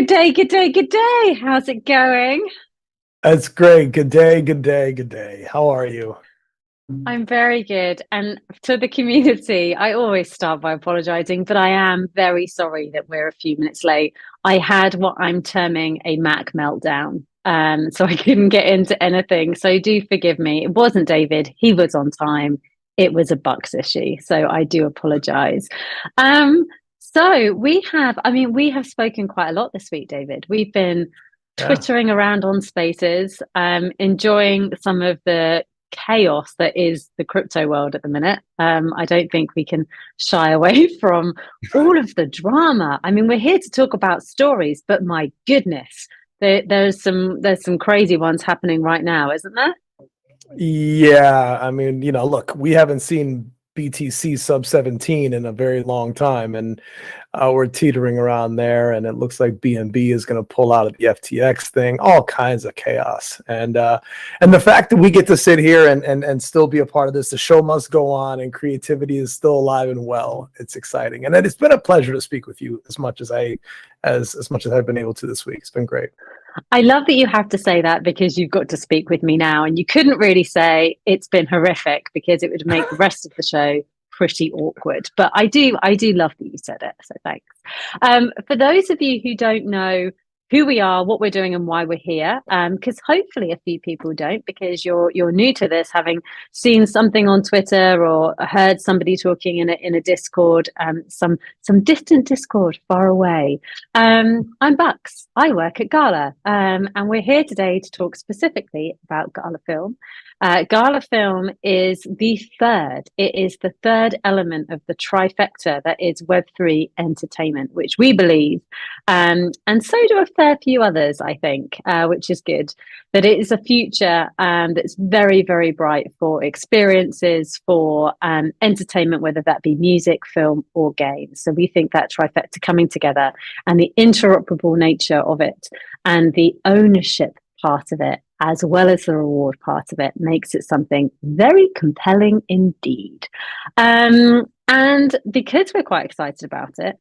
Good day, good day, good day. How's it going? That's great. Good day, good day, good day. How are you? I'm very good. And to the community, I always start by apologizing, but I am very sorry that we're a few minutes late. I had what I'm terming a Mac meltdown. So I couldn't get into anything. So do forgive me. It wasn't David, he was on time. It was a Bucks issue. So I do apologize. Um, we have spoken quite a lot this week, David. We've been Yeah. twittering around on spaces, enjoying some of the chaos that is the crypto world at the minute. I don't think we can shy away from all of the drama. I mean, we're here to talk about stories, but my goodness, there's some crazy ones happening right now, isn't there? Yeah. I mean, look, we haven't seen BTC sub 17 in a very long time, and we're teetering around there, and it looks like BNB is going to pull out of the FTX thing, all kinds of chaos. And the fact that we get to sit here and still be a part of this, the show must go on, and creativity is still alive and well. It's exciting. And it's been a pleasure to speak with you as much as I've been able to this week. It's been great. I love that you have to say that because you've got to speak with me now, and you couldn't really say it's been horrific because it would make the rest of the show pretty awkward. But I do love that you said it. So thanks. For those of you who don't know who we are, what we're doing, and why we're here, because hopefully a few people don't, because you're new to this, having seen something on Twitter or heard somebody talking in a Discord, some distant Discord far away. I'm Bucks. I work at Gala, and we're here today to talk specifically about Gala Film. Gala Film is the third. It is the third element of the trifecta that is Web3 entertainment, which we believe, and so do a fair few others, I think, which is good. That it is a future that's very, very bright for experiences, for entertainment, whether that be music, film, or games. So we think that trifecta coming together and the interoperable nature of it and the ownership part of it, as well as the reward part of it, makes it something very compelling indeed. And because we're quite excited about it,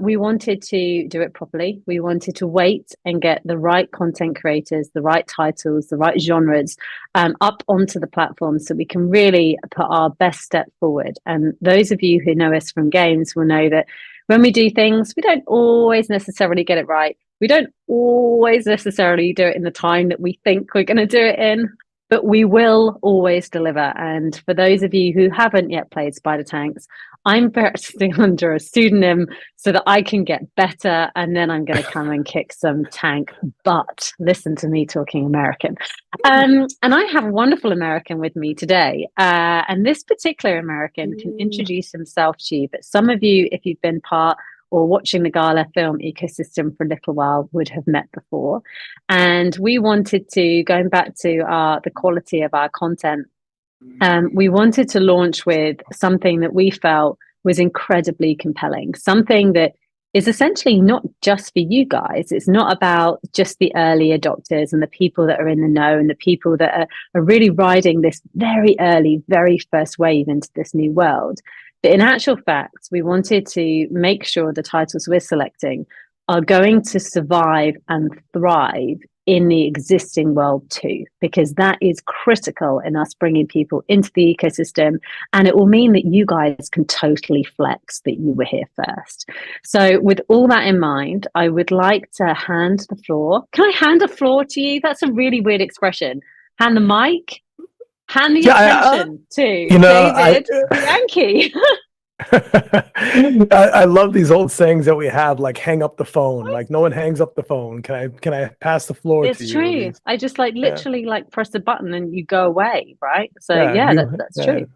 we wanted to do it properly. We wanted to wait and get the right content creators, the right titles, the right genres up onto the platform so we can really put our best step forward. And those of you who know us from games will know that when we do things, we don't always necessarily get it right. We don't always necessarily do it in the time that we think we're going to do it in, but we will always deliver. And for those of you who haven't yet played Spider Tanks, I'm practicing under a pseudonym so that I can get better, and then I'm going to come and kick some tank butt. Listen to me talking American. And I have a wonderful American with me today. And this particular American can introduce himself to you, but some of you, if you've been part or watching the Gala film ecosystem for a little while, would have met before. And we wanted to, going back to the quality of our content, we wanted to launch with something that we felt was incredibly compelling, something that is essentially not just for you guys. It's not about just the early adopters and the people that are in the know and the people that are really riding this very early, very first wave into this new world. But in actual fact, we wanted to make sure the titles we're selecting are going to survive and thrive in the existing world too, because that is critical in us bringing people into the ecosystem. And it will mean that you guys can totally flex that you were here first. So with all that in mind, I would like to hand the floor. Can I hand the floor to you? That's a really weird expression. Hand the mic, hand the Yeah, attention to you know, I David Bianchi. I love these old sayings that we have, like hang up the phone. Like no one hangs up the phone. Can I pass the floor to It's you? true. I just Yeah, literally press a button and you go away, right? So yeah, yeah, that's yeah, true.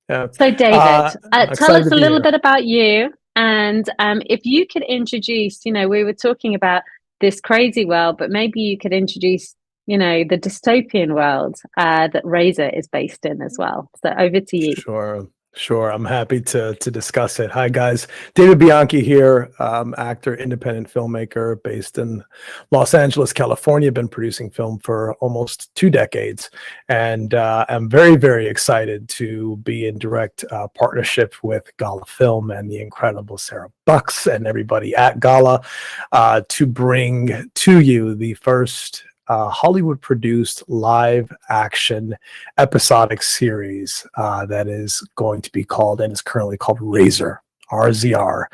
yeah. So David, I'm tell excited us to a be little here. bit about you, and if you could introduce, we were talking about this crazy world, but maybe you could introduce, the dystopian world that RZR is based in as well. So over to you. Sure. Sure, I'm happy to discuss it. Hi guys, David Bianchi here, actor, independent filmmaker based in Los Angeles, California. Been producing film for almost 2 decades, and I'm very excited to be in direct partnership with Gala Film and the incredible Sarah Bucks and everybody at Gala to bring to you the first Hollywood produced live action episodic series that is going to be called and is currently called RZR. RZR.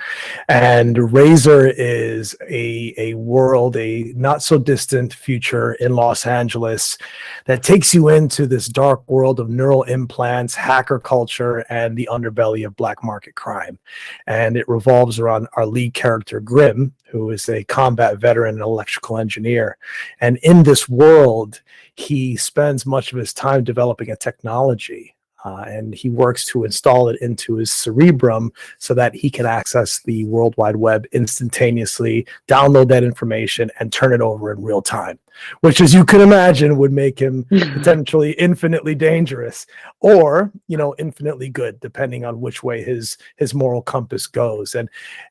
And RZR is a world, a not so distant future in Los Angeles that takes you into this dark world of neural implants, hacker culture, and the underbelly of black market crime. And it revolves around our lead character, Grim, who is a combat veteran and electrical engineer. And in this world, he spends much of his time developing a technology. And he works to install it into his cerebrum so that he can access the World Wide Web instantaneously, download that information, and turn it over in real time, which, as you can imagine, would make him potentially infinitely dangerous or, infinitely good, depending on which way his moral compass goes. And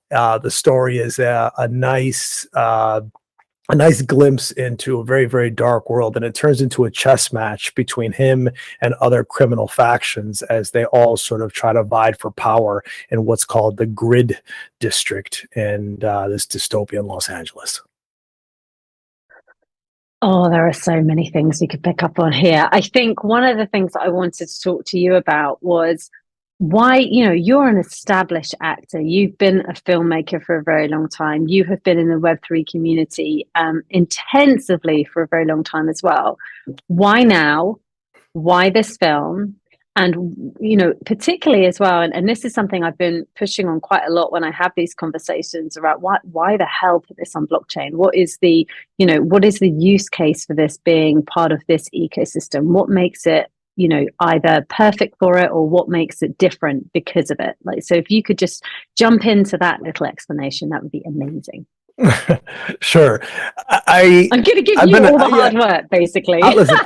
the story is a nice glimpse into a very dark world, and it turns into a chess match between him and other criminal factions as they all sort of try to vie for power in what's called the grid district in this dystopian Los Angeles. Oh, there are so many things we could pick up on here. I think one of the things that I wanted to talk to you about was why, you're an established actor. You've been a filmmaker for a very long time. You have been in the Web3 community intensively for a very long time as well. Why now? Why this film? And, particularly as well, and this is something I've been pushing on quite a lot when I have these conversations about why the hell put this on blockchain? What is the use case for this being part of this ecosystem? What makes it, either perfect for it or what makes it different because of it? So if you could just jump into that little explanation, that would be amazing. Sure. I'm going to give you all the hard work, basically. Listen,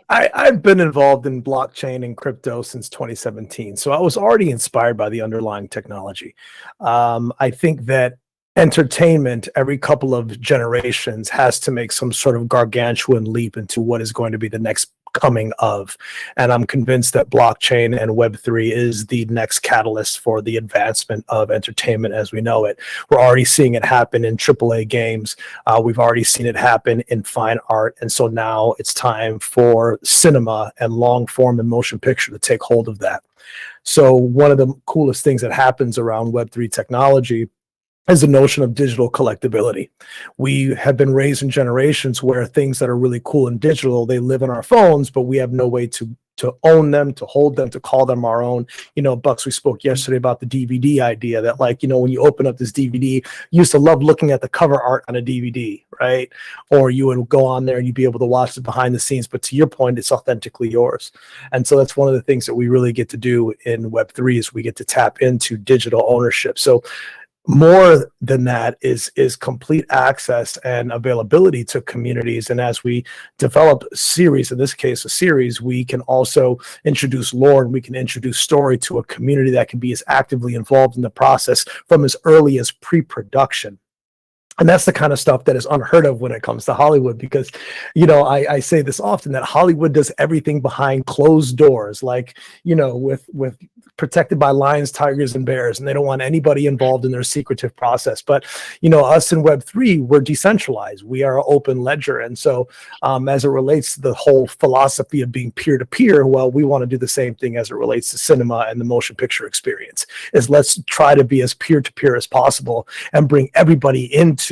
I've been involved in blockchain and crypto since 2017, so I was already inspired by the underlying technology. I think that entertainment every couple of generations has to make some sort of gargantuan leap into what is going to be the next coming of. And I'm convinced that blockchain and Web3 is the next catalyst for the advancement of entertainment as we know it. We're already seeing it happen in AAA games. We've already seen it happen in fine art. And so now it's time for cinema and long form and motion picture to take hold of that. So one of the coolest things that happens around Web3 technology is the notion of digital collectability. We have been raised in generations where things that are really cool and digital, they live in our phones, but we have no way to own them, to hold them, to call them our own. Bucks, we spoke yesterday about the DVD idea that, when you open up this DVD, you used to love looking at the cover art on a DVD, right? Or you would go on there and you'd be able to watch the behind the scenes, but to your point, it's authentically yours. And so that's one of the things that we really get to do in Web3 is we get to tap into digital ownership. So more than that is complete access and availability to communities. And as we develop series, in this case a series, we can also introduce lore and we can introduce story to a community that can be as actively involved in the process from as early as pre-production. And that's the kind of stuff that is unheard of when it comes to Hollywood, because, I say this often, that Hollywood does everything behind closed doors, with protected by lions, tigers, and bears, and they don't want anybody involved in their secretive process. But, us in Web3, we're decentralized. We are an open ledger. And so as it relates to the whole philosophy of being peer-to-peer, well, we want to do the same thing as it relates to cinema and the motion picture experience, is let's try to be as peer-to-peer as possible and bring everybody into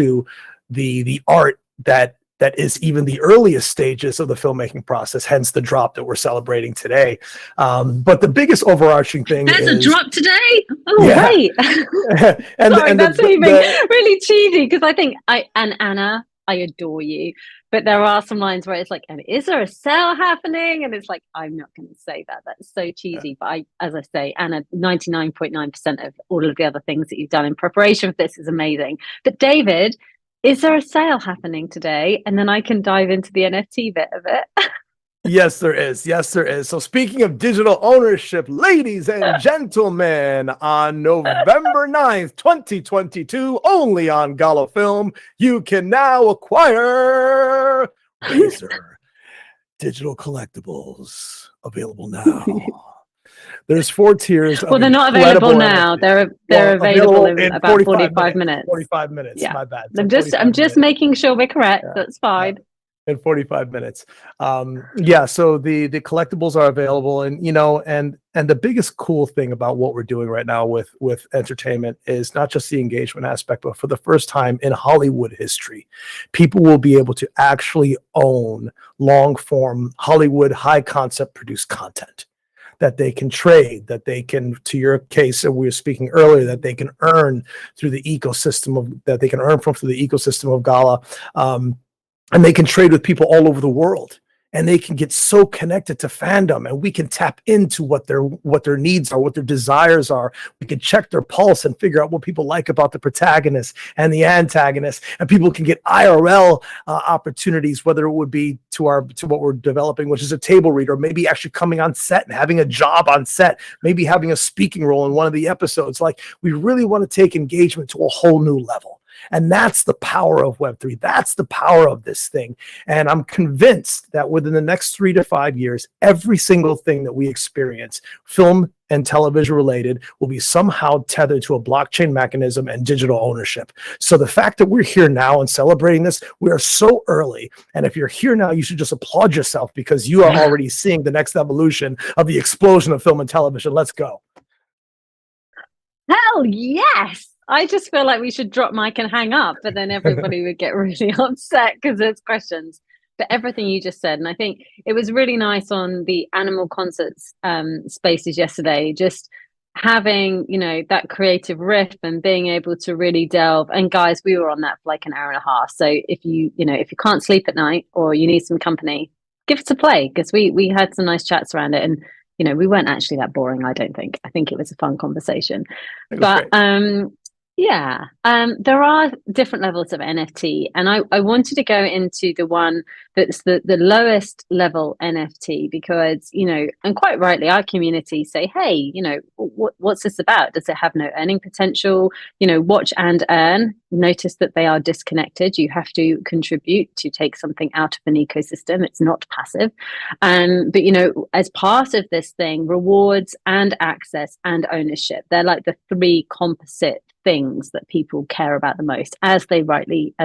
the art that is even the earliest stages of the filmmaking process, hence the drop that we're celebrating today. But the biggest overarching thing is a drop today. Oh, yeah. Right. Sorry, that's really cheesy, because I think Anna, I adore you, but there are some lines where it's like, and is there a sale happening? And it's like, I'm not going to say that. That's so cheesy. But as I say, Anna, 99.9% of all of the other things that you've done in preparation for this is amazing. But David, is there a sale happening today? And then I can dive into the NFT bit of it. Yes, there is. Yes, there is. So speaking of digital ownership, ladies and gentlemen, on November 9th, 2022, only on Gala Film, you can now acquire RZR digital collectibles, available now. There's 4 tiers of Well, they're not available incredible now. NFT. They're available in about 45 45 minutes. minutes. 45 minutes. Yeah. My bad. So I'm just making sure we're correct. Yeah. That's fine. In 45 minutes. Yeah, so the collectibles are available, and and the biggest cool thing about what we're doing right now with entertainment is not just the engagement aspect, but for the first time in Hollywood history, people will be able to actually own long form Hollywood high concept produced content that they can trade, that they can, to your case that we were speaking earlier, that they can earn through the ecosystem through the ecosystem of Gala. And they can trade with people all over the world, and they can get so connected to fandom, and we can tap into what their needs are, what their desires are. We can check their pulse and figure out what people like about the protagonist and the antagonist, and people can get IRL opportunities, whether it would be to what we're developing, which is a table read, or maybe actually coming on set and having a job on set, maybe having a speaking role in one of the episodes. Like, we really want to take engagement to a whole new level. And that's the power of Web3. That's the power of this thing. And I'm convinced that within the next 3 to 5 years, every single thing that we experience, film and television related, will be somehow tethered to a blockchain mechanism and digital ownership. So the fact that we're here now and celebrating this, we are so early. And if you're here now, you should just applaud yourself, because you are already seeing the next evolution of the explosion of film and television. Let's go. Hell yes. I just feel like we should drop mic and hang up, but then everybody would get really upset because there's questions. But everything you just said, and I think it was really nice on the animal concerts spaces yesterday, just having, that creative riff and being able to really delve. And guys, we were on that for like an hour and a half. So if you can't sleep at night or you need some company, give it a play, because we had some nice chats around it. And we weren't actually that boring, I don't think. I think it was a fun conversation. But yeah, there are different levels of NFT, and I wanted to go into the one that's the lowest level NFT, because, and quite rightly, our community say, hey, what's this about? Does it have no earning potential? Watch and earn. Notice that they are disconnected. You have to contribute to take something out of an ecosystem. It's not passive. But, as part of this thing, rewards and access and ownership, they're like the 3 composite things that people care about the most, as they rightly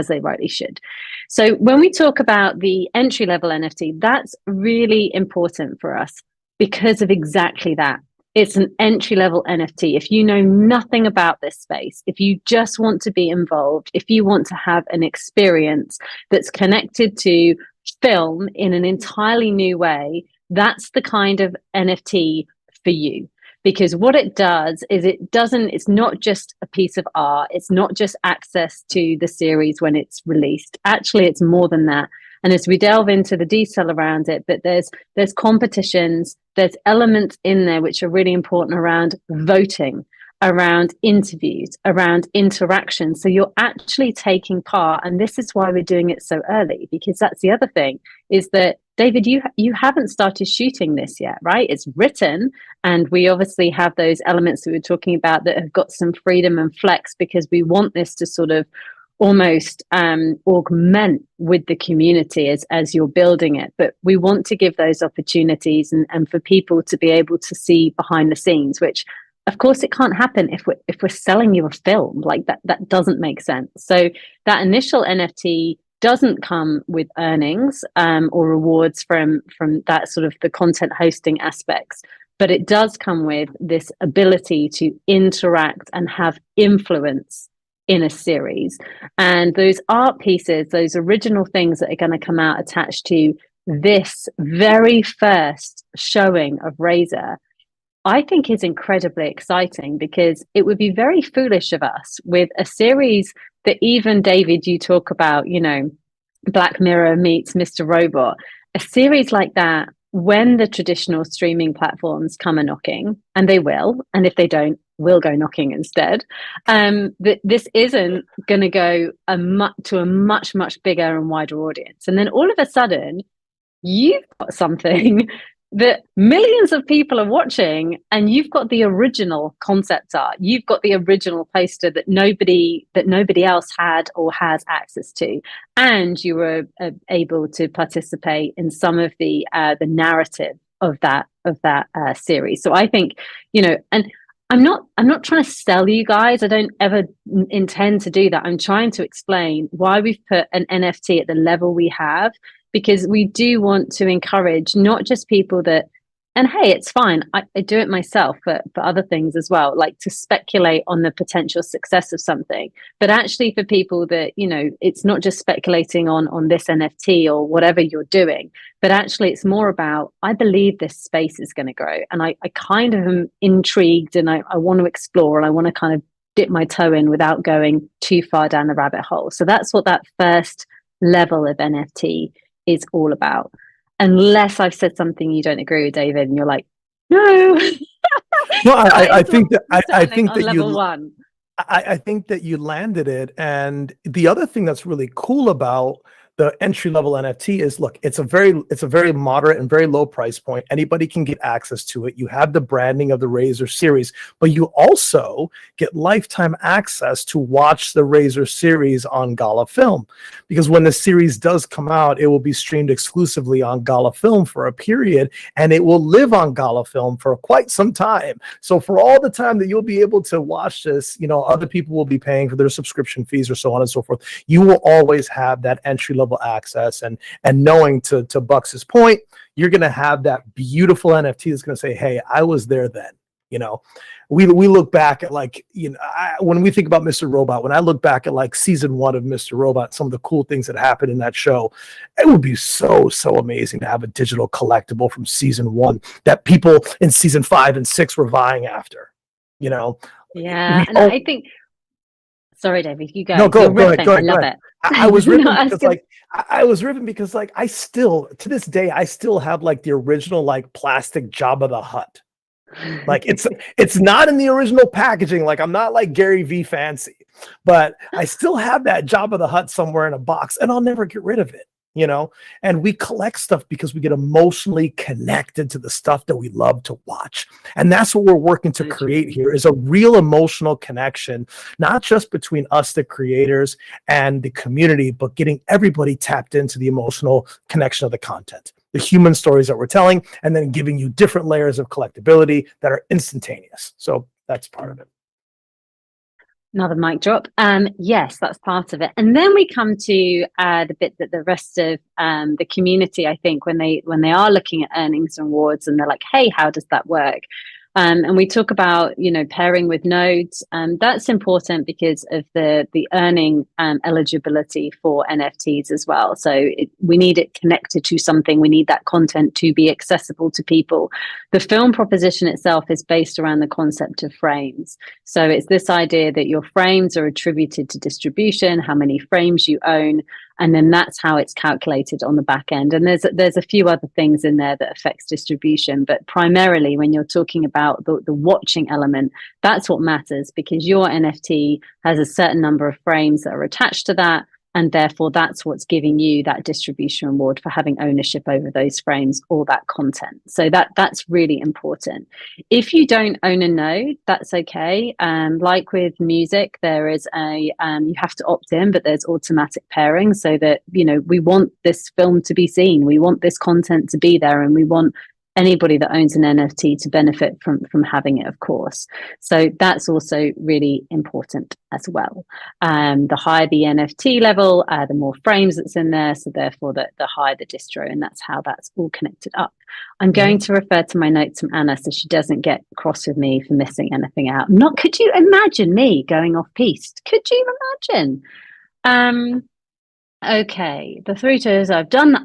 should. So when we talk about the entry level NFT, that's really important for us because of exactly that. It's an entry level NFT. If you know nothing about this space, if you just want to be involved, if you want to have an experience that's connected to film in an entirely new way, that's the kind of NFT for you. Because what it does is it's not just a piece of art. It's not just access to the series when it's released. Actually, it's more than that. And as we delve into the detail around it, but there's competitions, there's elements in there which are really important around voting, around interviews, around interaction. So you're actually taking part. And this is why we're doing it so early, because that's the other thing, is that, David, you haven't started shooting this yet, right? It's written, and we obviously have those elements that we were talking about that have got some freedom and flex, because we want this to sort of almost augment with the community as you're building it. But we want to give those opportunities and for people to be able to see behind the scenes, which of course it can't happen if we're selling you a film. Like that doesn't make sense. So that initial NFT doesn't come with earnings or rewards from that sort of the content hosting aspects, but it does come with this ability to interact and have influence in a series. And those art pieces, those original things that are going to come out attached to this very first showing of RZR, I think is incredibly exciting, because it would be very foolish of us with a series that, even David, you talk about, Black Mirror meets Mr. Robot, a series like that, when the traditional streaming platforms come a knocking, and they will, and if they don't, we'll go knocking instead. This isn't going to go to a much, much bigger and wider audience. And then all of a sudden, you've got something that millions of people are watching, and you've got the original concept art, you've got the original poster that nobody else had or has access to, and you were able to participate in some of the narrative of that series. So I think, and I'm not trying to sell you guys. I don't ever intend to do that. I'm trying to explain why we've put an NFT at the level we have, because we do want to encourage not just people that, and hey, it's fine. I do it myself for other things as well, like to speculate on the potential success of something, but actually for people that, it's not just speculating on this NFT or whatever you're doing, but actually it's more about, I believe this space is going to grow, and I kind of am intrigued, and I want to explore, and I want to kind of dip my toe in without going too far down the rabbit hole. So that's what that first level of NFT is all about. Unless I've said something you don't agree with, David, and you're like, no. No, I think that I think that level one. I think that you landed it. And the other thing that's really cool about the entry level NFT is, look, it's a very moderate and very low price point. Anybody can get access to it. You have the branding of the RZR series, but you also get lifetime access to watch the RZR series on Gala Film, because when the series does come out, it will be streamed exclusively on Gala Film for a period, and it will live on Gala Film for quite some time. So for all the time that you'll be able to watch this, other people will be paying for their subscription fees or so on and so forth. You will always have that entry level access, and knowing, to Bucks's point, you're going to have that beautiful NFT that's going to say, hey, I was there then. We look back at, like, when we think about Mr. Robot, when I look back at like season 1 of Mr. Robot, some of the cool things that happened in that show, it would be so amazing to have a digital collectible from season 1 that people in season 5 and 6 were vying after. Yeah, and I think. Sorry, David, you go. No, go ahead. I love it. I was ripping I was ripping because, like, I still, to this day, I still have like the original, like, plastic Jabba the Hutt. Like, it's not in the original packaging. Like, I'm not like Gary V fancy, but I still have that Jabba the Hutt somewhere in a box, and I'll never get rid of it. And we collect stuff because we get emotionally connected to the stuff that we love to watch. And that's what we're working to create here, is a real emotional connection, not just between us, the creators, and the community, but getting everybody tapped into the emotional connection of the content, the human stories that we're telling, and then giving you different layers of collectability that are instantaneous. So that's part of it. Another mic drop. Yes, that's part of it. And then we come to the bit that the rest of the community, I think, when they are looking at earnings and rewards, and they're like, hey, how does that work? And we talk about, pairing with nodes. That's important because of the earning eligibility for NFTs as well. So we need it connected to something. We need that content to be accessible to people. The film proposition itself is based around the concept of frames. So it's this idea that your frames are attributed to distribution, how many frames you own, and then that's how it's calculated on the back end. And there's a few other things in there that affects distribution, but primarily when you're talking about the watching element, that's what matters, because your NFT has a certain number of frames that are attached to that, and therefore that's what's giving you that distribution reward for having ownership over those frames or that content. So that's really important. If you don't own a node, that's okay. Like with music, there is you have to opt in, but there's automatic pairing, so that we want this film to be seen, we want this content to be there, and we want anybody that owns an NFT to benefit from having it, of course. So that's also really important as well. The higher the NFT level, the more frames that's in there. So therefore, the higher the distro, and that's how that's all connected up. I'm going to refer to my notes from Anna so she doesn't get cross with me for missing anything out. Could you imagine me going off piste? Could you imagine? Okay, the 3 tours I've done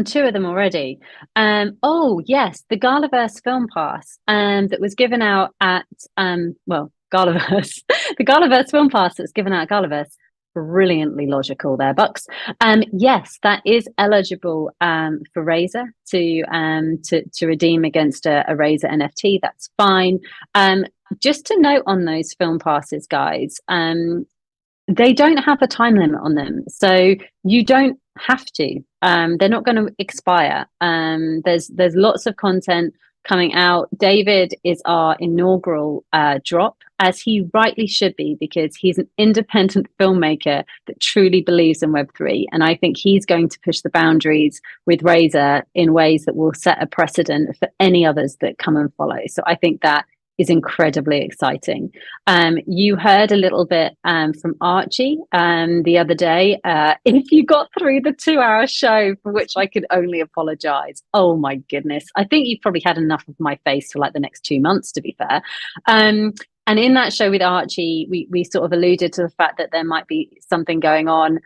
2 of them already. Oh yes, the Galaverse film pass that was given out at Galaverse. The Galaverse film pass that's given out at Galaverse. Brilliantly logical there, Bucks. Yes, that is eligible for RZR to redeem against a RZR NFT. That's fine. Just to note on those film passes, guys. They don't have a time limit on them, so you don't have to. They're not going to expire. There's lots of content coming out. David is our inaugural drop, as he rightly should be, because he's an independent filmmaker that truly believes in Web3, and I think he's going to push the boundaries with RZR in ways that will set a precedent for any others that come and follow. So I think that is incredibly exciting. You heard a little bit from Archie the other day. If you got through the 2-hour show, for which I could only apologize, oh my goodness, I think you've probably had enough of my face for like the next 2 months, to be fair. And in that show with Archie, we sort of alluded to the fact that there might be something going on.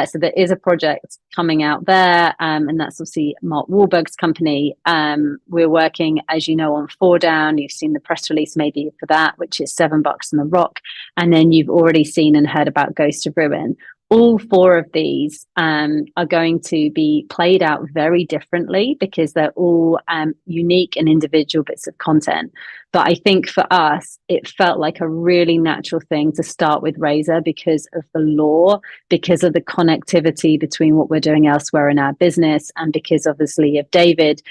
So there is a project coming out there, and that's obviously Mark Wahlberg's company. We're working, as you know, on 4 Down. You've seen the press release maybe for that, which is $7 on the Rock. And then you've already seen and heard about Ghost of Ruin. All 4 of these are going to be played out very differently, because they're all unique and individual bits of content. But I think for us, it felt like a really natural thing to start with RZR because of the lore, because of the connectivity between what we're doing elsewhere in our business, and because obviously of David.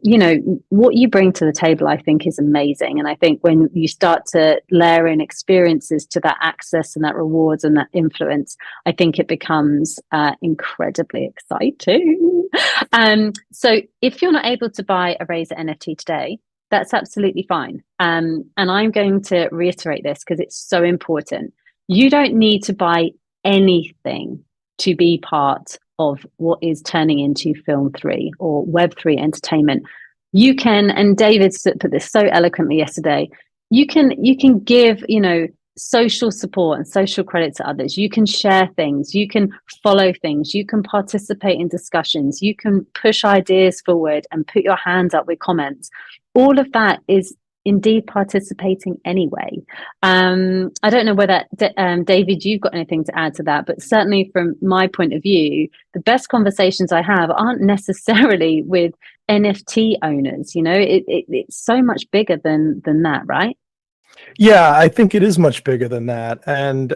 You know, what you bring to the table, I think, is amazing. And I think when you start to layer in experiences to that access and that rewards and that influence, I think it becomes incredibly exciting. So if you're not able to buy a RZR NFT today, that's absolutely fine. And I'm going to reiterate this because it's so important. You don't need to buy anything to be part of what is turning into Film 3 or Web3 entertainment. You can, and David put this so eloquently yesterday, you can give, you know, social support and social credit to others. You can share things, you can follow things, you can participate in discussions, you can push ideas forward and put your hands up with comments. All of that is indeed participating anyway. I don't know whether, David, you've got anything to add to that, but certainly from my point of view, the best conversations I have aren't necessarily with NFT owners. You know, it's so much bigger than that, right? Yeah, I think it is much bigger than that. And,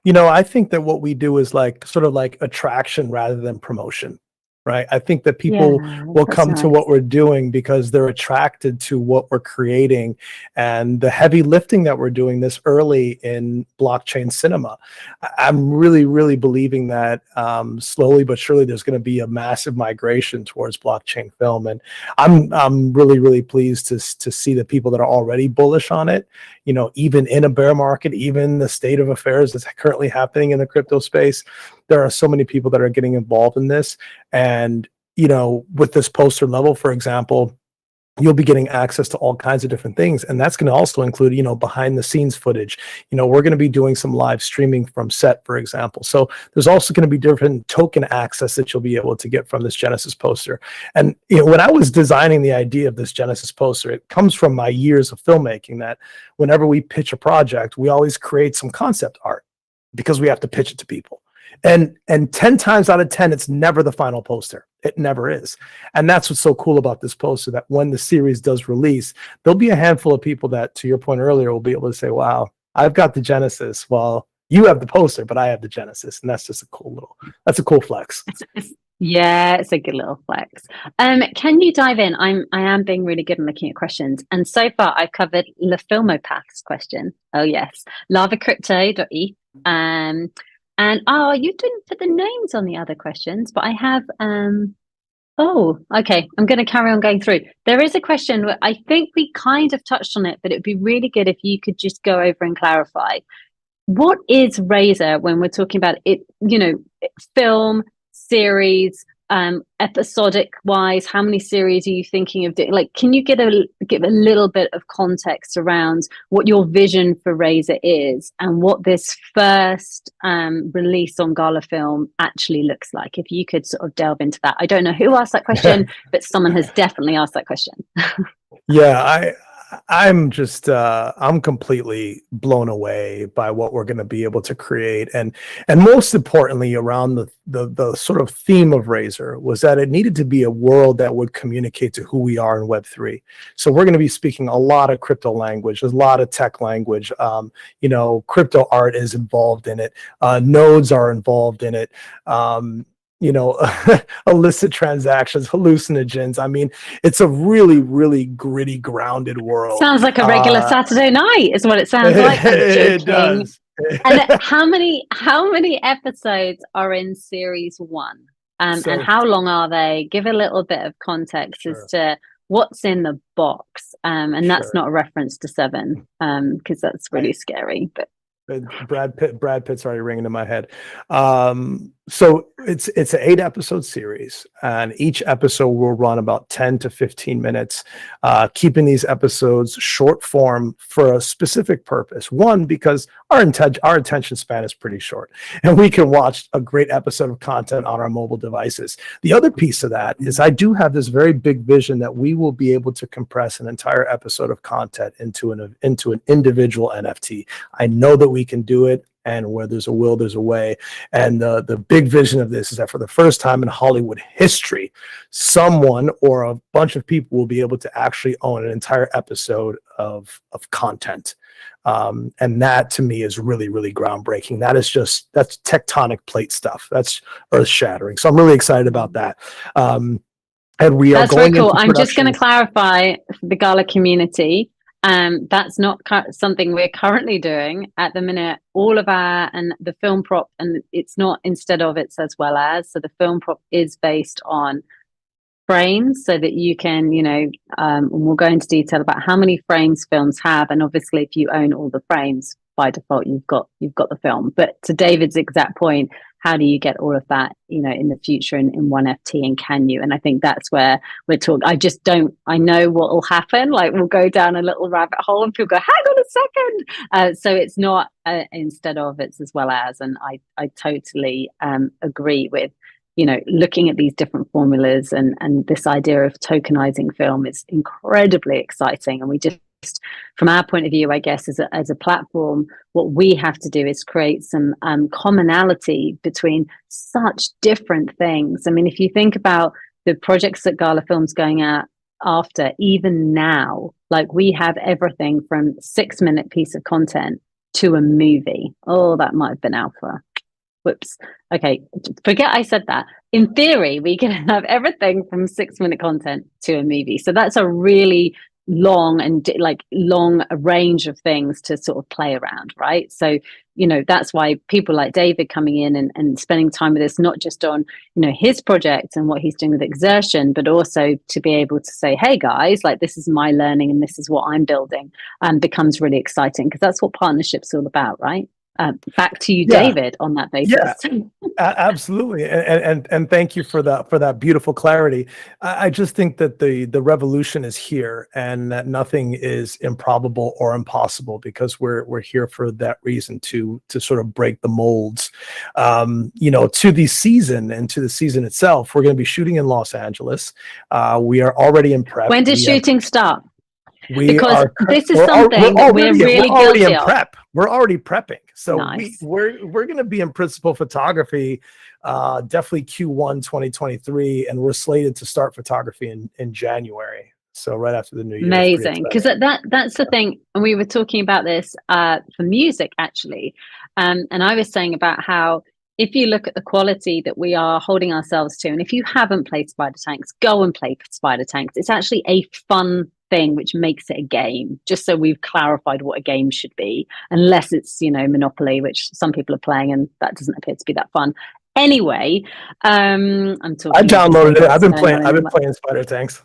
you know, I think that what we do is like sort of like attraction rather than promotion. Right. I think that people will come to what we're doing because they're attracted to what we're creating and the heavy lifting that we're doing this early in blockchain cinema. I'm really, really believing that slowly but surely there's going to be a massive migration towards blockchain film. And I'm really, really pleased to see the people that are already bullish on it, you know, even in a bear market, even the state of affairs that's currently happening in the crypto space. There are so many people that are getting involved in this. And, you know, with this poster level, for example, you'll be getting access to all kinds of different things. And that's going to also include, you know, behind the scenes footage. You know, we're going to be doing some live streaming from set, for example. So there's also going to be different token access that you'll be able to get from this Genesis poster. And, you know, when I was designing the idea of this Genesis poster, it comes from my years of filmmaking that whenever we pitch a project, we always create some concept art because we have to pitch it to people. And 10 times out of 10, it's never the final poster. It never is. And that's what's so cool about this poster, that when the series does release, there'll be a handful of people that, to your point earlier, will be able to say, wow, I've got the Genesis. Well, you have the poster, but I have the Genesis. And that's just that's a cool flex. Yeah, it's a good little flex. Can you dive in? I am being really good at looking at questions. And so far I've covered Le Filmopath's question. Oh yes. lavacrypto.eth. And you didn't put the names on the other questions, but I have, oh, okay. I'm going to carry on going through. There is a question where I think we kind of touched on it, but it'd be really good if you could just go over and clarify. What is RZR when we're talking about it, you know, film, series, episodic wise? How many series are you thinking of doing? Like, can you give a little bit of context around what your vision for RZR is and what this first release on Gala Film actually looks like? If you could sort of delve into that. I don't know who asked that question, but someone has definitely asked that question. Yeah, I'm just I'm completely blown away by what we're going to be able to create, and most importantly, around the sort of theme of RZR was that it needed to be a world that would communicate to who we are in Web3. So we're going to be speaking a lot of crypto language, a lot of tech language. You know, crypto art is involved in it. Nodes are involved in it. You know, illicit transactions, hallucinogens. I mean, it's a really, really gritty, grounded world. Sounds like a regular Saturday night, is what it sounds like. I'm It joking. does. And how many episodes are in series one? And how long are they? Give a little bit of context as to what's in the box. And that's not a reference to Seven, because that's really scary. But Brad Pitt's already ringing in my head. So it's an 8-episode series, and each episode will run about 10 to 15 minutes, keeping these episodes short form for a specific purpose. One, because our attention span is pretty short, and we can watch a great episode of content on our mobile devices. The other piece of that is I do have this very big vision that we will be able to compress an entire episode of content into an individual NFT. I know that we can do it. And where there's a will, there's a way. And the big vision of this is that for the first time in Hollywood history, someone or a bunch of people will be able to actually own an entire episode of content. And that to me is really, really groundbreaking. That's tectonic plate stuff. That's earth shattering. So I'm really excited about that. And we are that's going very cool. into I'm just going to clarify for the Gala community. That's not something we're currently doing at the minute. All of and the film prop, and it's not instead of, it's as well as. So the film prop is based on frames, so that you can, and we'll go into detail about how many frames films have. And obviously, if you own all the frames, by default, you've got the film. But to David's exact point, how do you get all of that, in the future in one FT, and can you? And I think that's where we're talking. I know what will happen. Like, we'll go down a little rabbit hole and people go, hang on a second. So it's not instead of, it's as well as. And I totally agree with, looking at these different formulas, and this idea of tokenizing film is incredibly exciting. And we just, from our point of view, I guess, as a platform, what we have to do is create some commonality between such different things. I mean, if you think about the projects that Gala Film's going at after, even now, like, we have everything from 6-minute piece of content to a movie. Oh, that might have been alpha. Whoops. Okay, forget I said that. In theory, we can have everything from 6-minute content to a movie. So that's a really long range of things to sort of play around, right? So that's why people like David coming in and spending time with us, not just on his project and what he's doing with Exertion, but also to be able to say, hey guys, like, this is my learning and this is what I'm building, becomes really exciting, because that's what partnership's all about, right? Back to you, David, on that basis. Yeah, absolutely, and thank you for that beautiful clarity. I just think that the revolution is here, and that nothing is improbable or impossible, because we're here for that reason, to sort of break the molds. To the season, and to the season itself, we're going to be shooting in Los Angeles. We are already in prep. When does shooting start? Because this is something we're really guilty of. We're already prepping. So nice. we're going to be in principal photography, definitely Q1 2023, and we're slated to start photography in January. So right after the new year. Amazing, because that's the thing, and we were talking about this for music actually, and I was saying about how, if you look at the quality that we are holding ourselves to, and if you haven't played Spider Tanks, go and play Spider Tanks. It's actually a fun thing, which makes it a game, just so we've clarified what a game should be, unless it's Monopoly, which some people are playing, and that doesn't appear to be that fun. Anyway, I'm talking. I downloaded it. I've been playing Spider Tanks.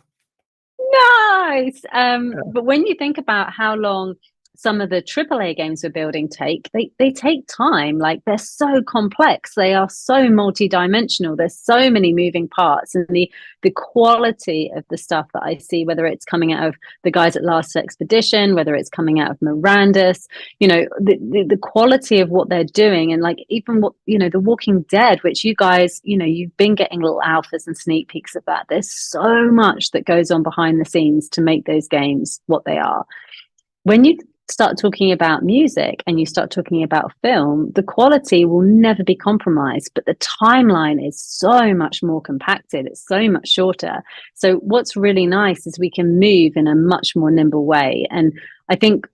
Nice. But when you think about how long some of the AAA games we're building they take time. Like, they're so complex, they are so multi-dimensional, there's so many moving parts, and the quality of the stuff that I see, whether it's coming out of the guys at Last Expedition, whether it's coming out of Mirandus, the quality of what they're doing, and like even what, The Walking Dead, which you guys, you've been getting little alphas and sneak peeks of that. There's so much that goes on behind the scenes to make those games what they are. When you start talking about music and you start talking about film, the quality will never be compromised, but the timeline is so much more compacted. It's so much shorter. So what's really nice is we can move in a much more nimble way. And I think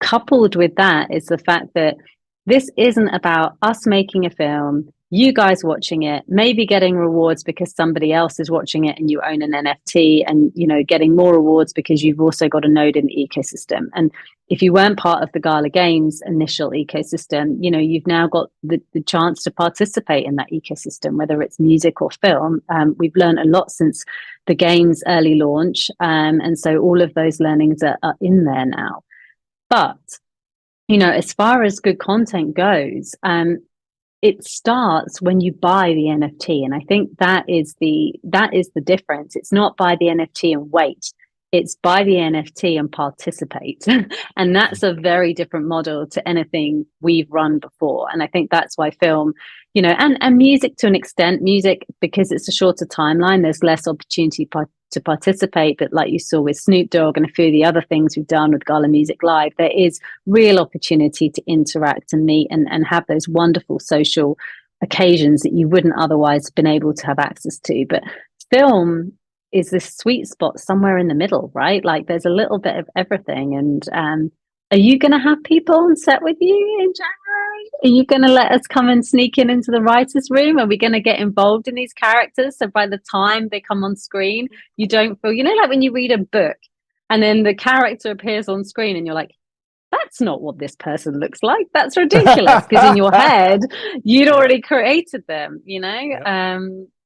coupled with that is the fact that this isn't about us making a film, you guys watching it, maybe getting rewards because somebody else is watching it and you own an NFT, and getting more rewards because you've also got a node in the ecosystem. And if you weren't part of the Gala Games initial ecosystem, you've now got the chance to participate in that ecosystem, whether it's music or film. We've learned a lot since the game's early launch, and so all of those learnings are in there now. But as far as good content goes, it starts when you buy the NFT, and I think that is the difference. It's not buy the NFT and wait; it's buy the NFT and participate, and that's a very different model to anything we've run before. And I think that's why film, and music to an extent, music, because it's a shorter timeline, there's less opportunity to participate. But like you saw with Snoop Dogg and a few of the other things we've done with Gala Music Live, there is real opportunity to interact and meet and have those wonderful social occasions that you wouldn't otherwise have been able to have access to. But film is this sweet spot somewhere in the middle, right? Like, there's a little bit of everything. And are you going to have people on set with you in January? Are you going to let us come and sneak into the writer's room? Are we going to get involved in these characters? So by the time they come on screen, you don't feel, like when you read a book and then the character appears on screen and you're like, that's not what this person looks like. That's ridiculous. Because in your head, you'd already created them, Yep.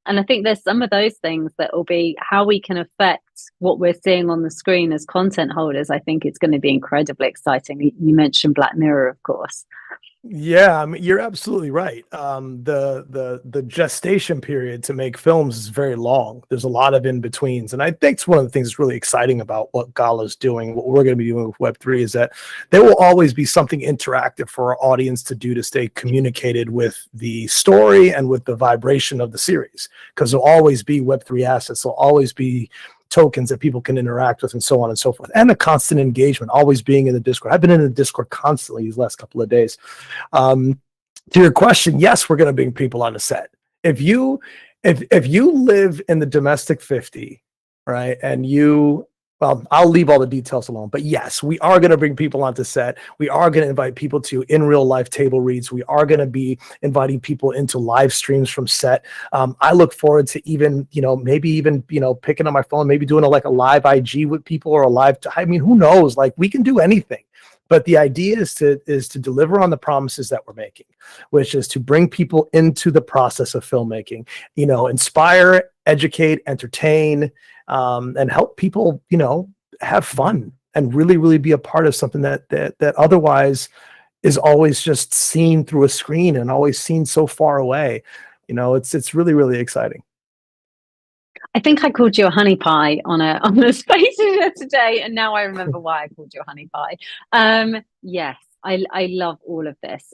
And I think there's some of those things that will be how we can affect what we're seeing on the screen as content holders. I think it's going to be incredibly exciting. You mentioned Black Mirror, of course. Yeah, I mean, you're absolutely right. The gestation period to make films is very long. There's a lot of in-betweens. And I think it's one of the things that's really exciting about what Gala's doing, what we're going to be doing with Web3, is that there will always be something interactive for our audience to do to stay communicated with the story and with the vibration of the series. Because there'll always be Web3 assets. There'll always be tokens that people can interact with, and so on and so forth, and the constant engagement, always being in the Discord. I've been in the Discord constantly these last couple of days. To your question, yes, we're going to bring people on the set. If you live in the domestic 50, right, and well, I'll leave all the details alone, but yes, we are going to bring people onto set. We are going to invite people to in real life table reads. We are going to be inviting people into live streams from set. I look forward to even, maybe even, picking up my phone, maybe doing a live IG with people, or I mean, who knows? Like, we can do anything. But the idea is to deliver on the promises that we're making, which is to bring people into the process of filmmaking, inspire, educate, entertain, and help people, have fun and really, really be a part of something that otherwise is always just seen through a screen and always seen so far away. It's really, really exciting. I think I called you a honey pie on a space today, and now I remember why I called you a honey pie. Yes, I love all of this.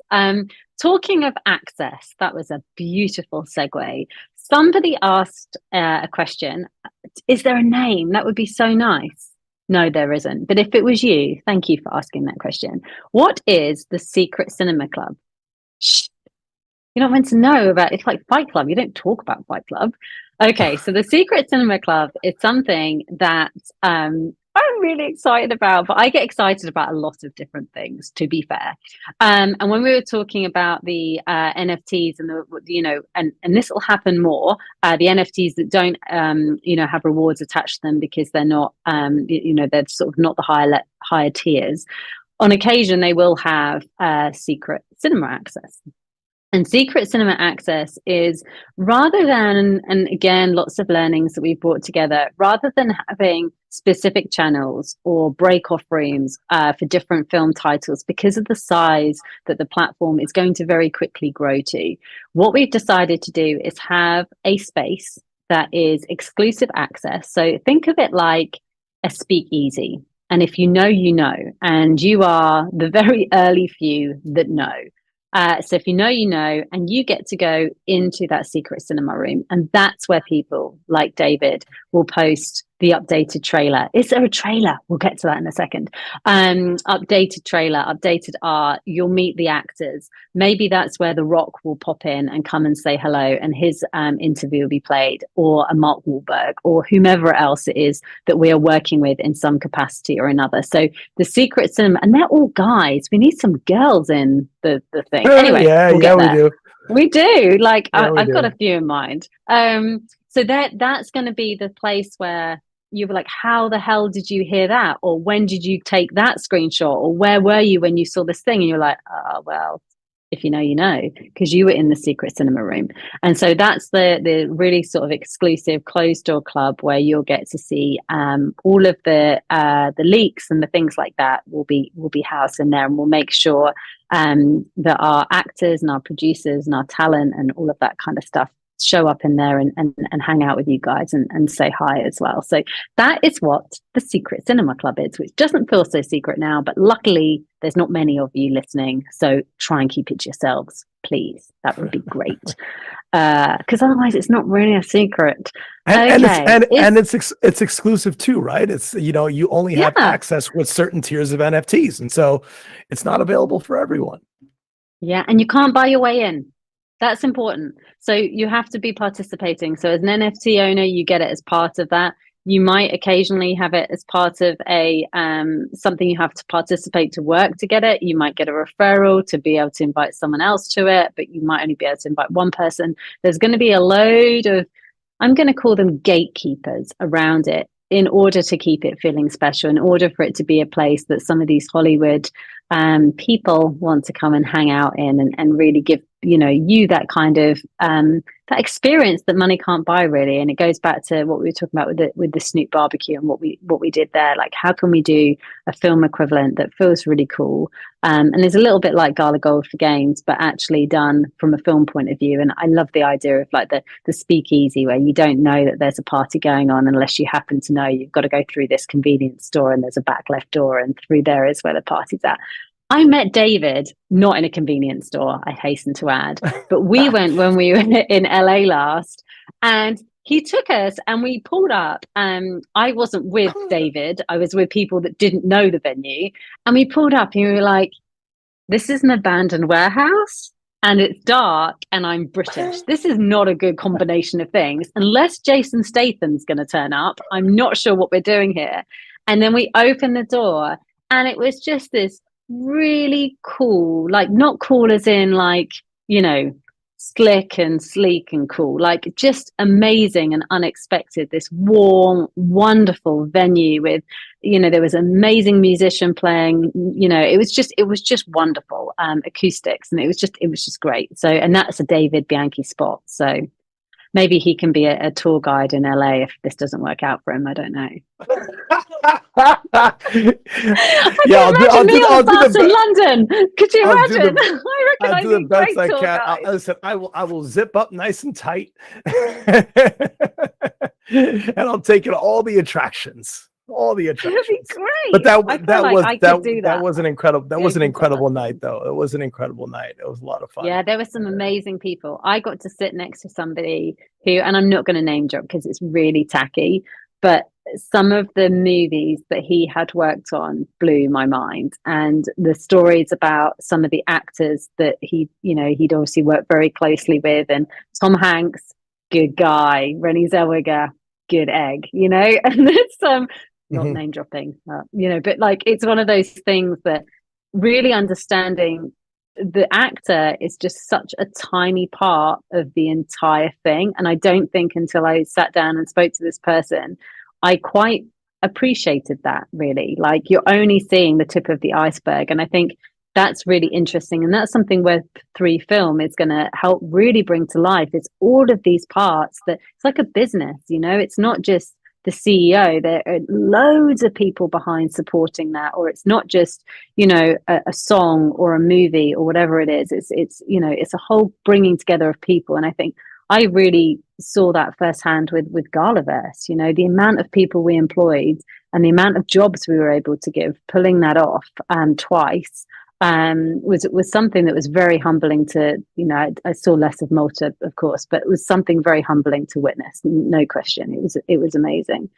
Talking of access, that was a beautiful segue. Somebody asked a question. Is there a name? That would be so nice. No, there isn't. But if it was you, thank you for asking that question. What is the Secret Cinema Club? Shh. You're not meant to know about. It's like Fight Club. You don't talk about Fight Club. Okay, so the Secret Cinema Club is something that I'm really excited about, but I get excited about a lot of different things, to be fair. And when we were talking about the NFTs and and this will happen more, the NFTs that don't have rewards attached to them because they're not they're sort of not the higher tiers. On occasion, they will have secret cinema access. And secret cinema access is, rather than, and again, lots of learnings that we've brought together, rather than having specific channels or break off rooms for different film titles because of the size that the platform is going to very quickly grow to. What we've decided to do is have a space that is exclusive access. So think of it like a speakeasy. And if you know, you know, and you are the very early few that know. So if you know, you know, and you get to go into that secret cinema room. And that's where people like David will post the updated trailer. Is there a trailer? We'll get to that in a second. Updated trailer, updated art. You'll meet the actors. Maybe that's where The Rock will pop in and come and say hello, and his interview will be played, or a Mark Wahlberg, or whomever else it is that we are working with in some capacity or another. So the secret cinema, and they're all guys. We need some girls in the thing. Anyway, we do. We do. Like I've got a few in mind. So that's going to be the place where you were like, how the hell did you hear that? Or when did you take that screenshot? Or where were you when you saw this thing? And you're like, oh, well, if you know, you know, because you were in the secret cinema room. And so that's the really sort of exclusive closed door club where you'll get to see all of the leaks and the things like that will be housed in there. And we'll make sure that our actors and our producers and our talent and all of that kind of stuff show up in there and hang out with you guys and say hi as well. So that is what the Secret Cinema Club is, which doesn't feel so secret now, but luckily there's not many of you listening, so try and keep it to yourselves, please. That would be great, because otherwise it's not really a secret. It's exclusive too, right? It's, you know, you only have access with certain tiers of NFTs, and so it's not available for everyone. Yeah, and you can't buy your way in. That's important. So you have to be participating. So as an NFT owner, you get it as part of that. You might occasionally have it as part of a something you have to participate to work to get it. You might get a referral to be able to invite someone else to it, but you might only be able to invite one person. There's going to be a load of, I'm going to call them gatekeepers around it in order to keep it feeling special, in order for it to be a place that some of these Hollywood people want to come and hang out in and really give, you know, you that kind of that experience that money can't buy, really. And it goes back to what we were talking about with the Snoop barbecue and what we did there. Like, how can we do a film equivalent that feels really cool and is a little bit like Gala Gold for Games, but actually done from a film point of view? And I love the idea of like the speakeasy, where you don't know that there's a party going on unless you happen to know you've got to go through this convenience store and there's a back left door and through there is where the party's at. I met David not in a convenience store, I hasten to add, but we went when we were in LA last, and he took us and we pulled up. I wasn't with David, I was with people that didn't know the venue, and we pulled up and we were like, this is an abandoned warehouse and it's dark and I'm British. This is not a good combination of things. Unless Jason Statham's going to turn up, I'm not sure what we're doing here. And then we opened the door and it was just this really cool, like not cool as in like, you know, slick and sleek and cool, like just amazing and unexpected, this warm, wonderful venue with, you know, there was an amazing musician playing, you know, it was just wonderful acoustics, and it was just great. So, and that's a David Bianchi spot, so maybe he can be a tour guide in LA if this doesn't work out for him. I don't know. Yeah, I'll do the best in London. Could you imagine? I reckon I'll do the best I can. Listen, I will zip up nice and tight, and I'll take you to all the attractions. That'd be great. But that was an incredible night, though. It was an incredible night. It was a lot of fun. Yeah, there were some amazing people. I got to sit next to somebody who, and I'm not going to name drop because it's really tacky, but some of the movies that he had worked on blew my mind, and the stories about some of the actors that he'd obviously worked very closely with, and Tom Hanks, good guy, Renée Zellweger, good egg, you know, and there's not name dropping, you know, but like it's one of those things that really understanding the actor is just such a tiny part of the entire thing. And I don't think until I sat down and spoke to this person, I quite appreciated that, really. Like, you're only seeing the tip of the iceberg. And I think that's really interesting. And that's something where 3 Film is going to help really bring to life. It's all of these parts that it's like a business, you know, it's not just the CEO. There are loads of people behind supporting that, or it's not just, a song or a movie or whatever it is. It's it's a whole bringing together of people. And I think I really saw that firsthand with Galaverse. The amount of people we employed and the amount of jobs we were able to give, pulling that off twice, was something that was very humbling to, I saw less of Malta, of course, but it was something very humbling to witness. No question. It was amazing.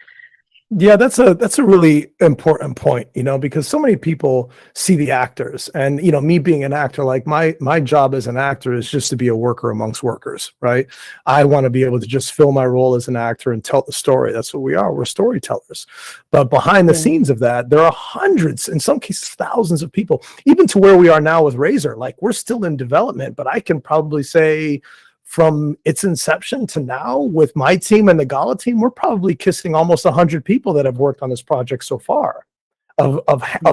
Yeah, that's a really important point, because so many people see the actors, and me being an actor, like my job as an actor is just to be a worker amongst workers, right? I want to be able to just fill my role as an actor and tell the story. That's what we are. We're storytellers. But behind the scenes of that, there are hundreds, in some cases thousands of people, even to where we are now with RZR. Like, we're still in development, but I can probably say, from its inception to now, with my team and the Gala team, we're probably kissing almost 100 people that have worked on this project so far, of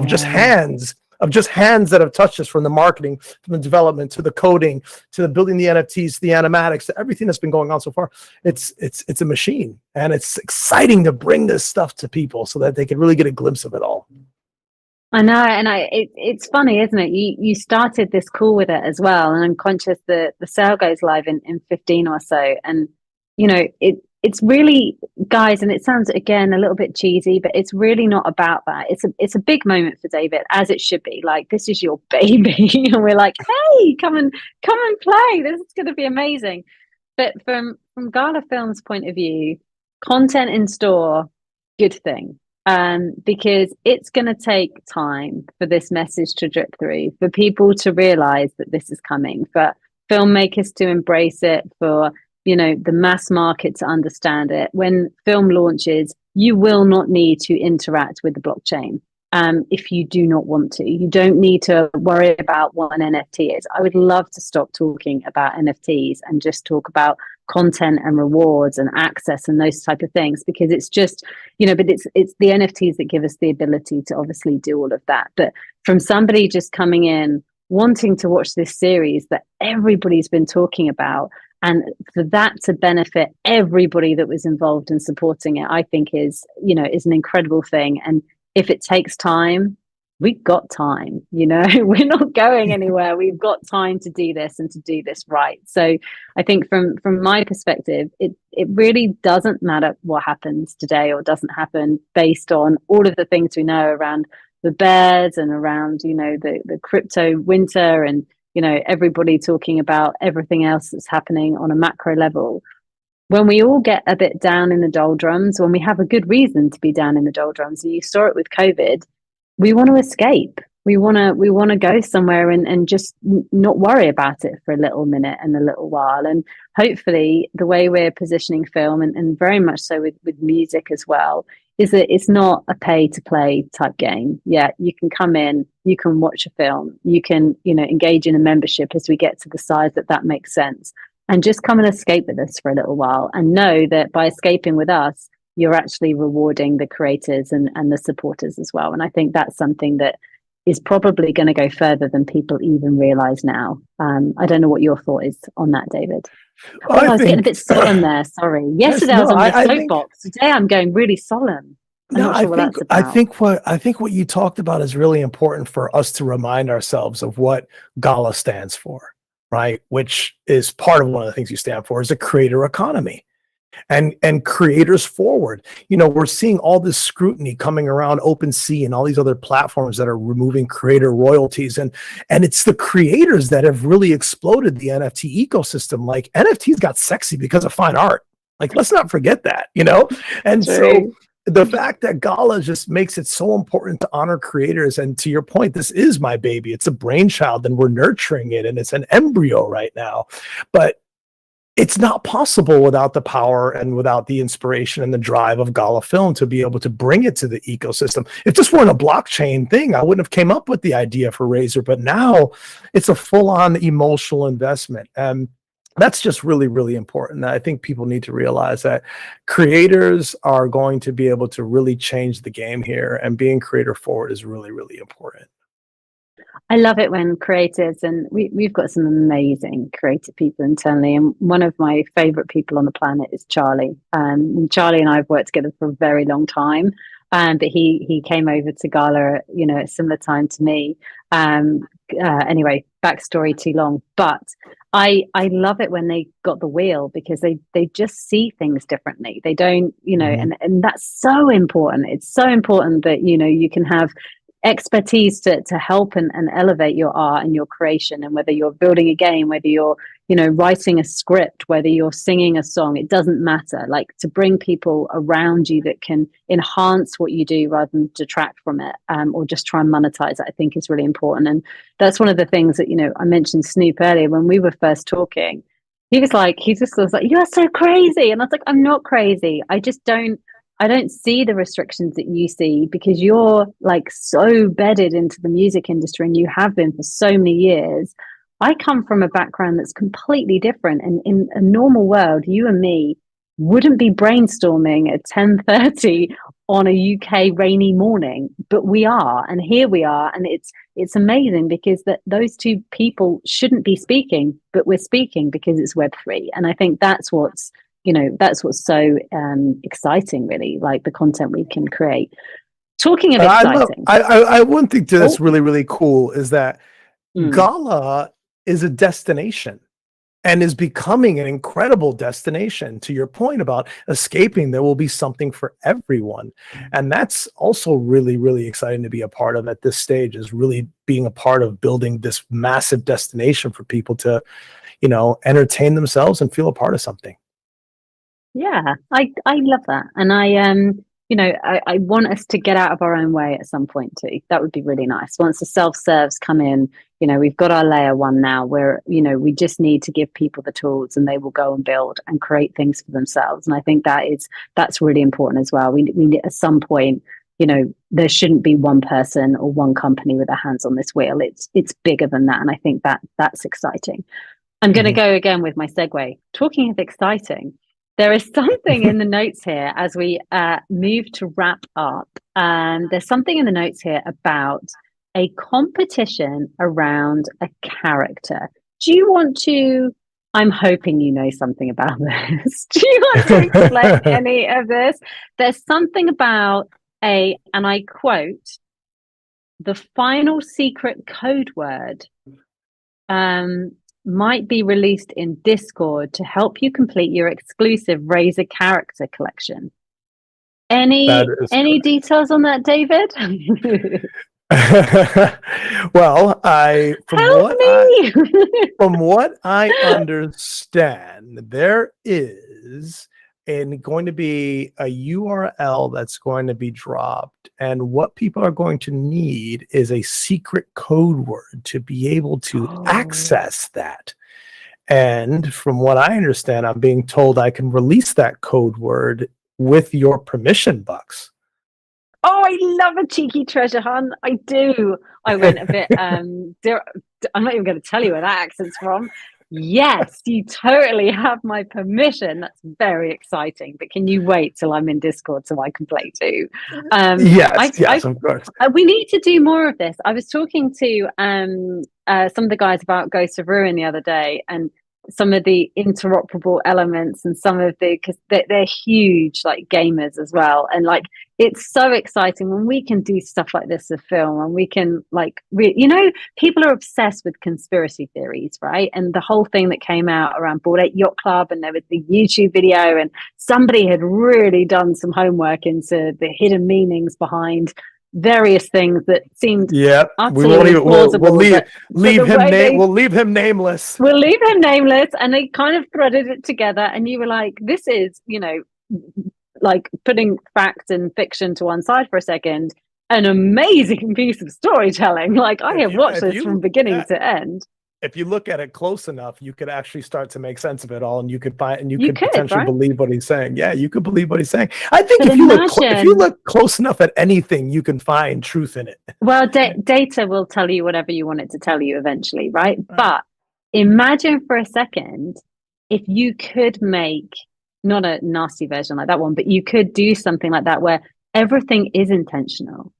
just hands that have touched us, from the marketing, from the development, to the coding, to the building the NFTs, to the animatics, to everything that's been going on so far. It's a machine, and it's exciting to bring this stuff to people so that they can really get a glimpse of it all. I know, and it's funny, isn't it? You started this call with it as well, and I'm conscious that the sale goes live in 15 or so, and it's really, guys, and it sounds again a little bit cheesy, but it's really not about that. It's a big moment for David, as it should be. Like, this is your baby, and we're like, hey, come and play. This is going to be amazing. But from Gala Film's point of view, content in store, good thing. Because it's going to take time for this message to drip through, for people to realize that this is coming, for filmmakers to embrace it, for the mass market to understand it. When film launches, you will not need to interact with the blockchain if you do not want to. You don't need to worry about what an NFT is. I would love to stop talking about NFTs and just talk about content and rewards and access and those type of things, because it's just, but it's the NFTs that give us the ability to obviously do all of that. But from somebody just coming in wanting to watch this series that everybody's been talking about, and for that to benefit everybody that was involved in supporting it, I think is an incredible thing. And if it takes time, we've got time, we're not going anywhere. We've got time to do this and to do this right. So I think from my perspective, it really doesn't matter what happens today or doesn't happen, based on all of the things we know around the bears and around, the crypto winter, and, everybody talking about everything else that's happening on a macro level. When we all get a bit down in the doldrums, when we have a good reason to be down in the doldrums, and you saw it with COVID, we want to escape. We want to go somewhere and just not worry about it for a little minute and a little while. And hopefully the way we're positioning film, and very much so with music as well, is that it's not a pay to play type game. Yeah, you can come in, you can watch a film, you can, engage in a membership as we get to the size that makes sense. And just come and escape with us for a little while, and know that by escaping with us, you're actually rewarding the creators and the supporters as well. And I think that's something that is probably going to go further than people even realize now. I don't know what your thought is on that, David. I was getting a bit solemn there. Sorry. Yesterday I was on my soapbox. Today I'm going really solemn. I think what you talked about is really important for us to remind ourselves of what Gala stands for, right? Which is part of one of the things you stand for, is a creator economy. And creators forward. We're seeing all this scrutiny coming around OpenSea and all these other platforms that are removing creator royalties, and it's the creators that have really exploded the NFT ecosystem. Like, NFTs got sexy because of fine art. Like, let's not forget that, And so the fact that Gala just makes it so important to honor creators, and to your point, this is my baby. It's a brainchild, and we're nurturing it, and it's an embryo right now. But it's not possible without the power and without the inspiration and the drive of Gala Film to be able to bring it to the ecosystem. If this weren't a blockchain thing, I wouldn't have came up with the idea for RZR, but now it's a full-on emotional investment. And that's just really, really important. I think people need to realize that creators are going to be able to really change the game here, and being creator forward is really, really important. I love it when creatives, and we've got some amazing creative people internally. And one of my favorite people on the planet is Charlie. Charlie and I have worked together for a very long time. But he came over to Gala, at a similar time to me. Anyway, backstory too long. But I love it when they got the wheel, because they just see things differently. They don't, and that's so important. It's so important that, you can have expertise to help and elevate your art and your creation. And whether you're building a game, whether you're writing a script, whether you're singing a song, it doesn't matter. Like, to bring people around you that can enhance what you do rather than detract from it, or just try and monetize it, I think is really important. And that's one of the things that, I mentioned Snoop earlier. When we were first talking, he was like, "You're so crazy," and I was like, "I'm not crazy. I don't see the restrictions that you see, because you're like so bedded into the music industry, and you have been for so many years. I come from a background that's completely different. And in a normal world, you and me wouldn't be brainstorming at 10:30 on a UK rainy morning, but we are, and here we are. And it's amazing, because those two people shouldn't be speaking, but we're speaking because it's Web3. And I think that's what's so exciting, really, like the content we can create. Talking of exciting, I one thing too that's really, really cool is that Gala is a destination and is becoming an incredible destination. To your point about escaping, there will be something for everyone. And that's also really, really exciting to be a part of at this stage, is really being a part of building this massive destination for people to, entertain themselves and feel a part of something. Yeah, I love that. And I want us to get out of our own way at some point too. That would be really nice. Once the self-serves come in, we've got our layer one now, where, we just need to give people the tools, and they will go and build and create things for themselves. And I think that's really important as well. We at some point, there shouldn't be one person or one company with their hands on this wheel. It's bigger than that. And I think that's exciting. I'm going to go again with my segue. Talking of exciting, there is something in the notes here as we move to wrap up. There's something in the notes here about a competition around a character. Do you want to? I'm hoping you know something about this. Do you want to explain any of this? There's something about and I quote, "The final secret code word might be released in Discord to help you complete your exclusive RZR character collection." Any details on that, David? Well, from what I understand, there is going to be a URL that's going to be dropped, and what people are going to need is a secret code word to be able to access that. And from what I understand, I'm being told I can release that code word with your permission, Bucks. Oh, I love a cheeky treasure hunt. I do. I went a bit I'm not even going to tell you where that accent's from. Yes, you totally have my permission. That's very exciting. But can you wait till I'm in Discord so I can play too? Yes, of course. We need to do more of this. I was talking to some of the guys about Ghost of Ruin the other day, and some of the interoperable elements, and some of because they're huge like gamers as well. And like, it's so exciting when we can do stuff like this with film, and we can people are obsessed with conspiracy theories, right? And the whole thing that came out around Bored Ape Yacht Club, and there was the YouTube video, and somebody had really done some homework into the hidden meanings behind various things that seemed utterly plausible. We'll leave him nameless. We'll leave him nameless. And they kind of threaded it together, and you were like, this is, like putting fact and fiction to one side for a second, an amazing piece of storytelling. Like, I have watched this from beginning to end. If you look at it close enough, you could actually start to make sense of it all, and you could potentially believe what he's saying. Yeah, you could believe what he's saying. I think if you look close enough at anything, you can find truth in it. Well, data will tell you whatever you want it to tell you eventually, right? But imagine for a second if you could make, not a nasty version like that one, but you could do something like that where everything is intentional.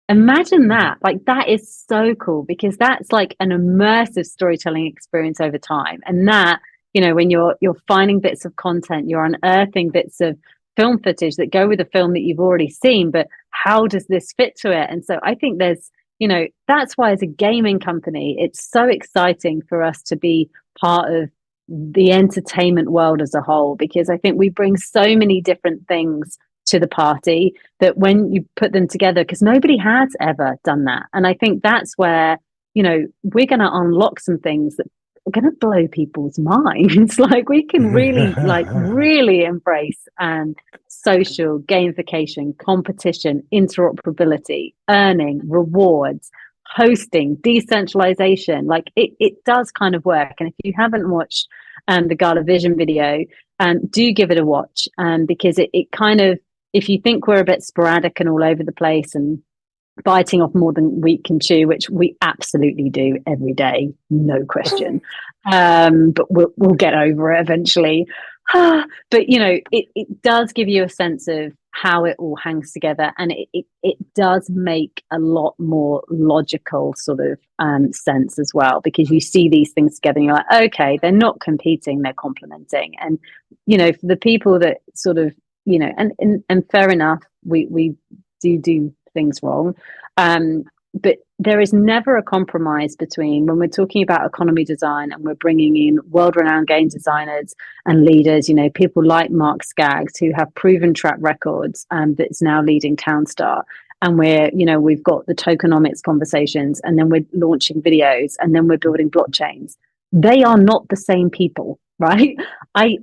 Imagine that. Like that is so cool because that's like an immersive storytelling experience over time. And that, you know, when you're finding bits of content, you're unearthing bits of film footage that go with a film that you've already seen, but how does this fit to it? And so I think there's, you know, that's why as a gaming company, it's so exciting for us to be part of the entertainment world as a whole, because I think we bring so many different things to the party that when you put them together, because nobody has ever done that. And I think that's where, you know, we're going to unlock some things that are going to blow people's minds. Like we can really, like, really embrace social gamification, competition, interoperability, earning, rewards, hosting, decentralization. Like it does kind of work. And if you haven't watched the Gala Vision video, do give it a watch, because it kind of, if you think we're a bit sporadic and all over the place and biting off more than we can chew, which we absolutely do every day, no question, but we'll get over it eventually. But you know, it does give you a sense of how it all hangs together, and it does make a lot more logical sort of sense as well, because you see these things together and you're like, okay, they're not competing, they're complementing. And you know, for the people that sort of, you know, and fair enough, we do things wrong, but there is never a compromise between when we're talking about economy design and we're bringing in world-renowned game designers and leaders, you know, people like Mark Skaggs who have proven track records, that's now leading Townstar. And we're, you know, we've got the tokenomics conversations, and then we're launching videos, and then we're building blockchains. They are not the same people, right?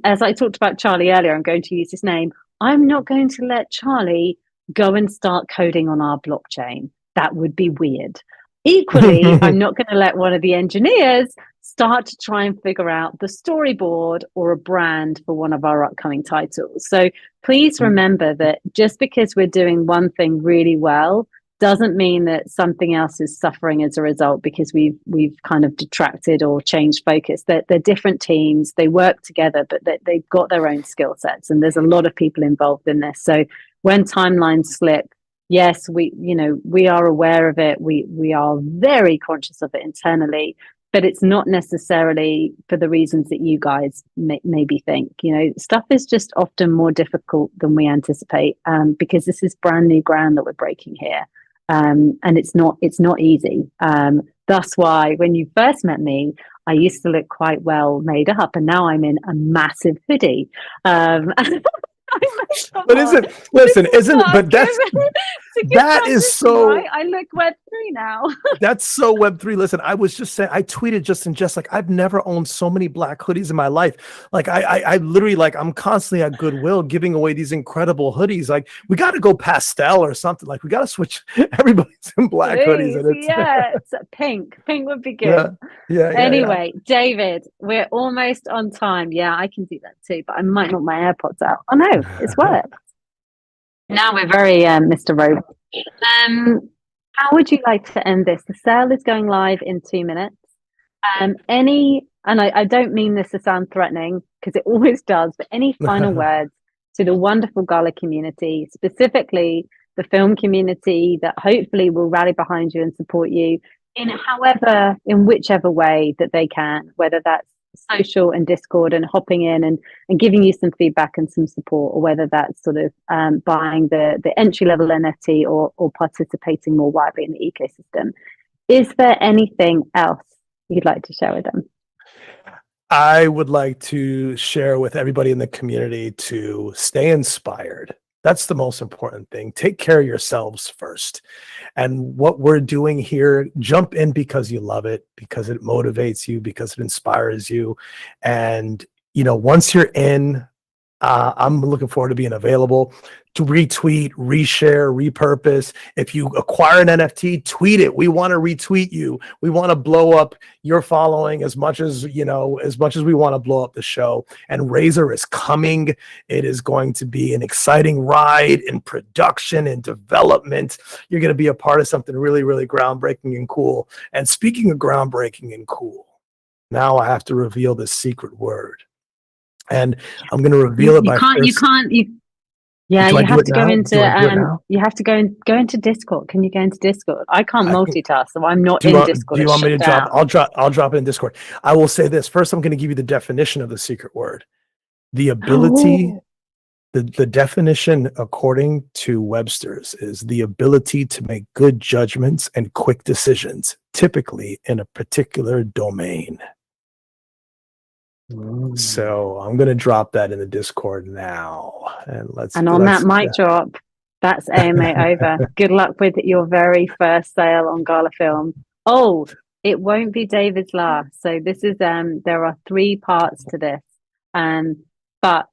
As I talked about Charlie earlier, I'm going to use his name. I'm not going to let Charlie go and start coding on our blockchain. That would be weird. Equally, I'm not going to let one of the engineers start to try and figure out the storyboard or a brand for one of our upcoming titles. So please remember that just because we're doing one thing really well doesn't mean that something else is suffering as a result because we've kind of detracted or changed focus. They're different teams, they work together, but they've got their own skill sets, and there's a lot of people involved in this. So when timelines slip, yes, we are aware of it. We are very conscious of it internally, but it's not necessarily for the reasons that you guys maybe think. You know, stuff is just often more difficult than we anticipate, because this is brand new ground that we're breaking here, and it's not easy. That's why when you first met me, I used to look quite well made up, and now I'm in a massive hoodie. But that is so right? I look Web3 now. That's so Web3. Listen, I was just saying, I tweeted just like, I've never owned so many black hoodies in my life. Like I literally, like, I'm constantly at Goodwill giving away these incredible hoodies. Like we got to go pastel or something. Like we got to switch. Everybody's in black hoodies. And it's pink would be good. Yeah. Anyway, David, we're almost on time. Yeah, I can do that too, but I might not my AirPods out. Oh no, it's worked. Now we're very Mr. Robot. How would you like to end this? The sale is going live in 2 minutes. And I don't mean this to sound threatening, because it always does, but any final words to the wonderful Gala community, specifically the film community that hopefully will rally behind you and support you in whichever way that they can, whether that's social and Discord and hopping in and giving you some feedback and some support, or whether that's sort of buying the entry level NFT or participating more widely in the ecosystem. Is there anything else you'd like to share with them? I would like to share with everybody in the community to stay inspired. That's the most important thing. Take care of yourselves first. And what we're doing here, jump in because you love it, because it motivates you, because it inspires you. And, you know, once you're in, I'm looking forward to being available to retweet, reshare, repurpose. If you acquire an NFT, tweet it. We want to retweet you. We want to blow up your following as much as we want to blow up the show. And RZR is coming. It is going to be an exciting ride in production and development. You're going to be a part of something really, really groundbreaking and cool. And speaking of groundbreaking and cool, now I have to reveal this secret word. And I'm going to reveal it by Yeah, Do I you do have it to go now? into Do I do it now? you have to go into Discord. Can you go into Discord? I can't I can, multitask, so I'm not do you in want Discord. It's me shut to drop? down. I'll drop it in Discord. I will say this. First, I'm going to give you the definition of the secret word. The ability, Oh, the definition according to Webster's is the ability to make good judgments and quick decisions, typically in a particular domain. So I'm going to drop that in the Discord now, and and on that mic drop, that's AMA over. Good luck with your very first sale on Gala Film. Oh, it won't be David's last. So this is there are 3 parts to this. But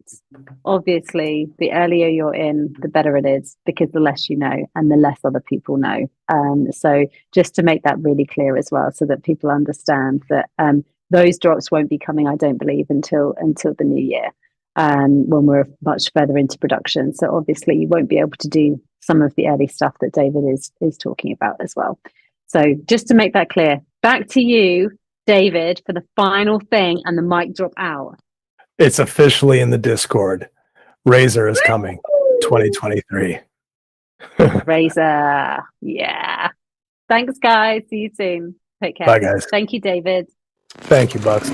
obviously the earlier you're in, the better it is, because the less you know and the less other people know. So just to make that really clear as well, so that people understand that those drops won't be coming, I don't believe, until the new year. When we're much further into production. So obviously you won't be able to do some of the early stuff that David is talking about as well. So just to make that clear, back to you, David, for the final thing and the mic drop out. It's officially in the Discord. RZR is coming 2023. RZR. Yeah. Thanks, guys. See you soon. Take care. Bye, guys. Thank you, David. Thank you, Bucks.